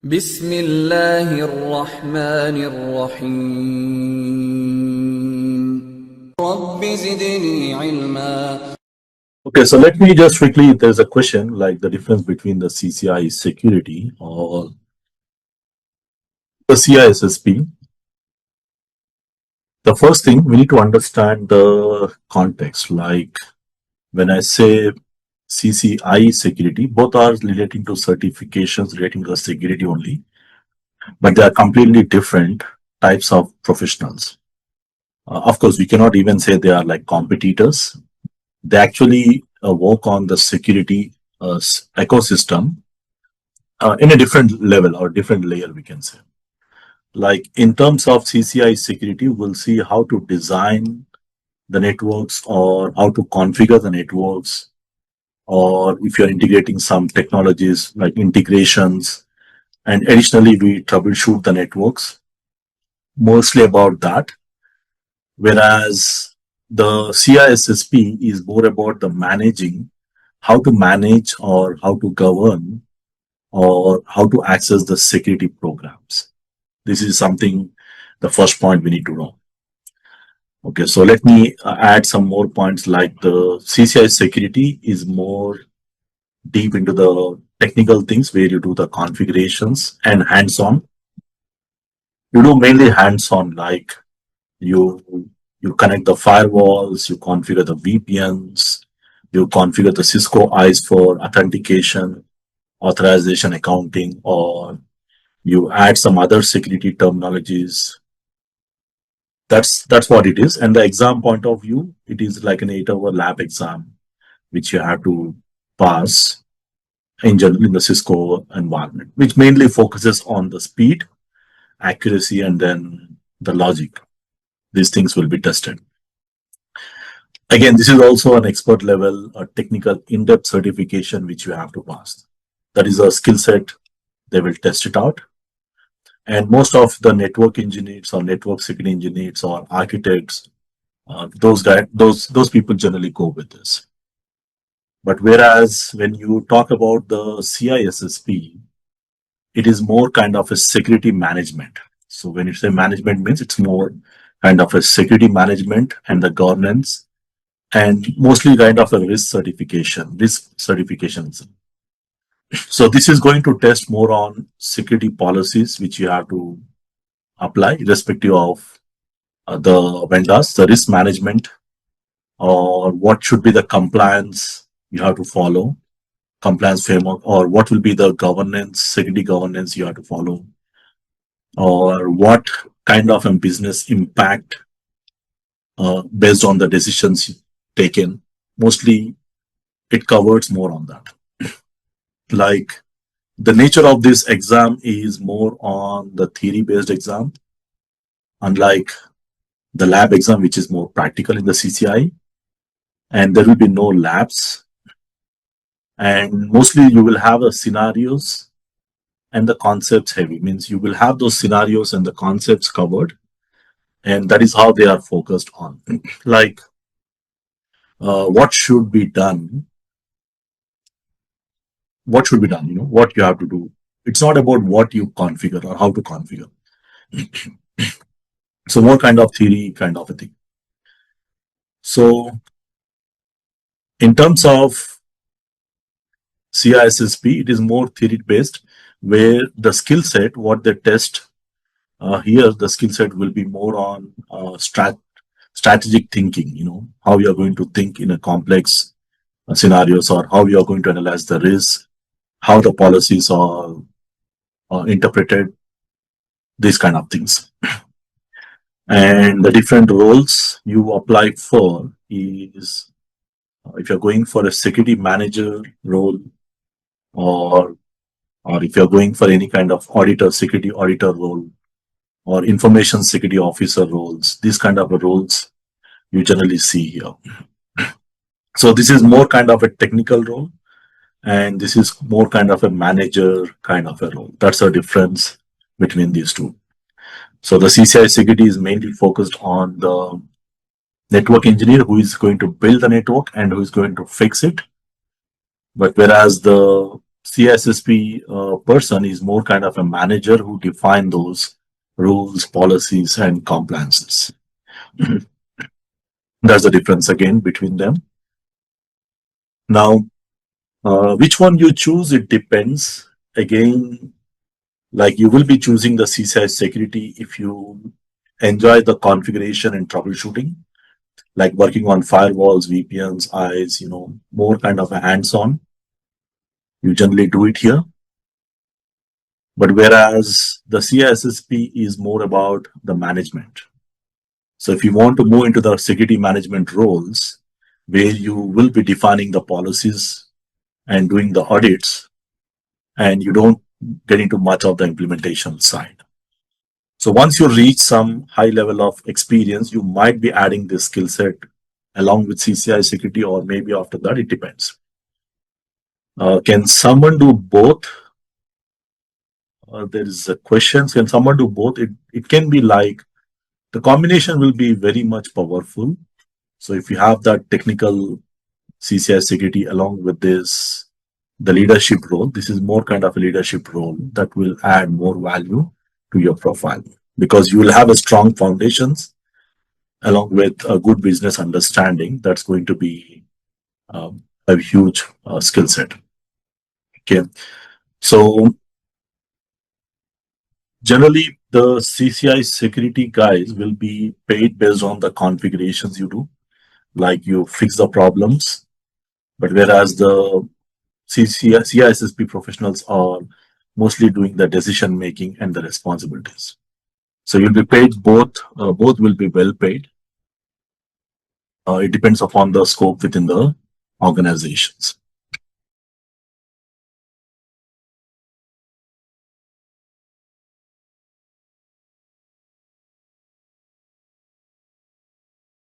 بسم الله الرحمن الرحيم رب زدني علما. Okay, so let me just quickly, there's a question like the difference between the CCIE security or the CISSP. The first thing we need to understand the context. Like when I say CCIE security, both are relating to certifications relating to the security only, but they are completely different types of professionals. Of course, we cannot even say they are like competitors. They actually work on the security ecosystem in a different level or different layer, we can say. Like in terms of CCIE security, we'll see how to design the networks or how to configure the networks, or if you're integrating some technologies like integrations, and additionally we troubleshoot the networks, mostly about that. Whereas the CISSP is more about the managing, how to manage or how to govern or how to access the security programs. This is something, the first point we need to know. Okay, so let me add some more points. Like the CCI security is more deep into the technical things where you do the configurations and hands-on. You do mainly hands-on, like you connect the firewalls, you configure the VPNs, you configure the Cisco eyes for authentication, authorization, accounting, or you add some other security terminologies. That's what it is. And the exam point of view, it is like an 8-hour lab exam, which you have to pass in general in the Cisco environment, which mainly focuses on the speed, accuracy, and then the logic. These things will be tested. Again, this is also an expert level, a technical in-depth certification which you have to pass. That is a skill set. They will test it out. And most of the network engineers or network security engineers or architects, those people generally go with this. But whereas when you talk about the CISSP, it is more kind of a security management. So when you say management, means it's more kind of a security management and the governance, and mostly kind of a risk certifications. So this is going to test more on security policies which you have to apply irrespective of the vendors, the risk management, or what should be the compliance you have to follow, compliance framework, or what will be the governance, security governance you have to follow, or what kind of a business impact based on the decisions taken. Mostly it covers more on that. Like the nature of this exam is more on the theory based exam, unlike the lab exam, which is more practical in the CCI, and there will be no labs, and mostly you will have the scenarios and the concepts heavy, means you will have those scenarios and the concepts covered, and that is how they are focused on. Like what should be done, what you have to do. It's not about what you configure or how to configure. So more kind of theory kind of a thing. So in terms of CISSP, it is more theory based, where the skill set, what they test here, the skill set will be more on strategic thinking, how you are going to think in a complex scenarios, or how you are going to analyze the risk, how the policies are interpreted, these kind of things. And the different roles you apply for is, if you're going for a security manager role, or if you're going for any kind of security auditor role, or information security officer roles, these kind of roles you generally see here. So this is more kind of a technical role, and this is more kind of a manager kind of a role. That's the difference between these two. So the CCI security is mainly focused on the network engineer who is going to build the network and who is going to fix it. But whereas the CISSP person is more kind of a manager who define those rules, policies, and compliances. That's the difference again between them. Now, which one you choose, it depends. Again, like you will be choosing the CCIE security if you enjoy the configuration and troubleshooting, like working on firewalls, VPNs, eyes, more kind of a hands-on. You generally do it here. But whereas the CISSP is more about the management. So if you want to move into the security management roles, where you will be defining the policies and doing the audits, and you don't get into much of the implementation side. So once you reach some high level of experience, you might be adding this skill set along with CCIE security, or maybe after that, it depends. Can someone do both? There is a question, can someone do both? It can be like, the combination will be very much powerful. So if you have that technical CCIE security along with this, the leadership role, this is more kind of a leadership role that will add more value to your profile, because you will have a strong foundations along with a good business understanding. That's going to be a huge skill set. Okay. So generally, the CCIE security guys will be paid based on the configurations you do, like you fix the problems. But whereas the CISSP professionals are mostly doing the decision making and the responsibilities. So you'll be paid both. Both will be well paid. It depends upon the scope within the organizations.